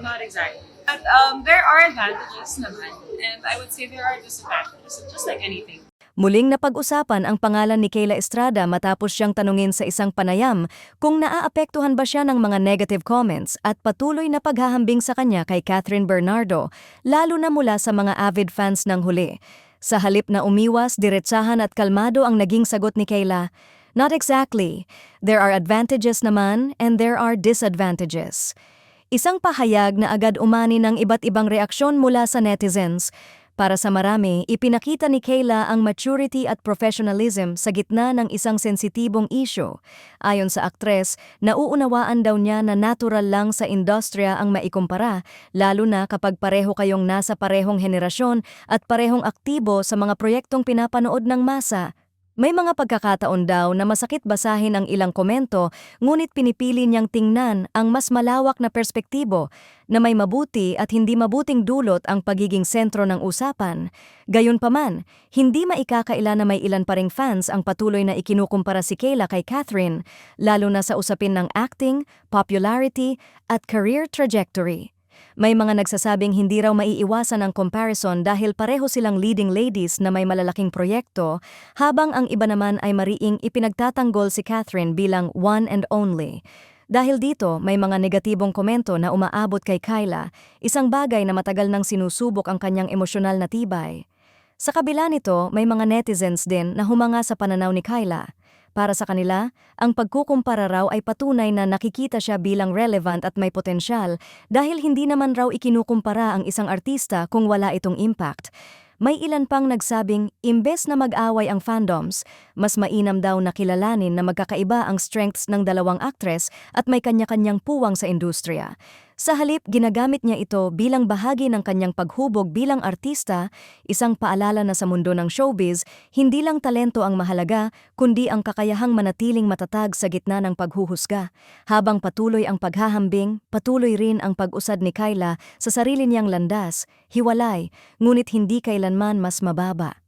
Not exactly. But there are advantages naman, and I would say there are disadvantages, just like anything. Muling napag-usapan ang pangalan ni Kayla Estrada matapos siyang tanungin sa isang panayam kung naaapektuhan ba siya ng mga negative comments at patuloy na paghahambing sa kanya kay Catherine Bernardo, lalo na mula sa mga avid fans ng huli. Sa halip na umiwas, diretsahan at kalmado ang naging sagot ni Kayla, "Not exactly. There are advantages naman and there are disadvantages." Isang pahayag na agad umani ng iba't ibang reaksyon mula sa netizens. Para sa marami, ipinakita ni Kayla ang maturity at professionalism sa gitna ng isang sensitibong issue. Ayon sa aktres, nauunawaan daw niya na natural lang sa industriya ang maikumpara, lalo na kapag pareho kayong nasa parehong henerasyon at parehong aktibo sa mga proyektong pinapanood ng masa. May mga pagkakataon daw na masakit basahin ang ilang komento, ngunit pinipili niyang tingnan ang mas malawak na perspektibo na may mabuti at hindi mabuting dulot ang pagiging sentro ng usapan. Gayunpaman, hindi maikakaila na may ilan pa ring fans ang patuloy na ikinukumpara si Kayla kay Catherine, lalo na sa usapin ng acting, popularity at career trajectory. May mga nagsasabing hindi raw maiiwasan ang comparison dahil pareho silang leading ladies na may malalaking proyekto, habang ang iba naman ay mariing ipinagtatanggol si Catherine bilang one and only. Dahil dito, may mga negatibong komento na umaabot kay Kayla, isang bagay na matagal nang sinusubok ang kanyang emosyonal na tibay. Sa kabila nito, may mga netizens din na humanga sa pananaw ni Kayla. Para sa kanila, ang pagkukumpara raw ay patunay na nakikita siya bilang relevant at may potensyal dahil hindi naman raw ikinukumpara ang isang artista kung wala itong impact. May ilan pang nagsabing, imbes na mag-away ang fandoms, mas mainam daw na kilalanin na magkakaiba ang strengths ng dalawang aktres at may kanya-kanyang puwang sa industriya. Sa halip, ginagamit niya ito bilang bahagi ng kanyang paghubog bilang artista, isang paalala na sa mundo ng showbiz, hindi lang talento ang mahalaga, kundi ang kakayahang manatiling matatag sa gitna ng paghuhusga. Habang patuloy ang paghahambing, patuloy rin ang pag-usad ni Kayla sa sarili niyang landas, hiwalay, ngunit hindi kailanman mas mababa.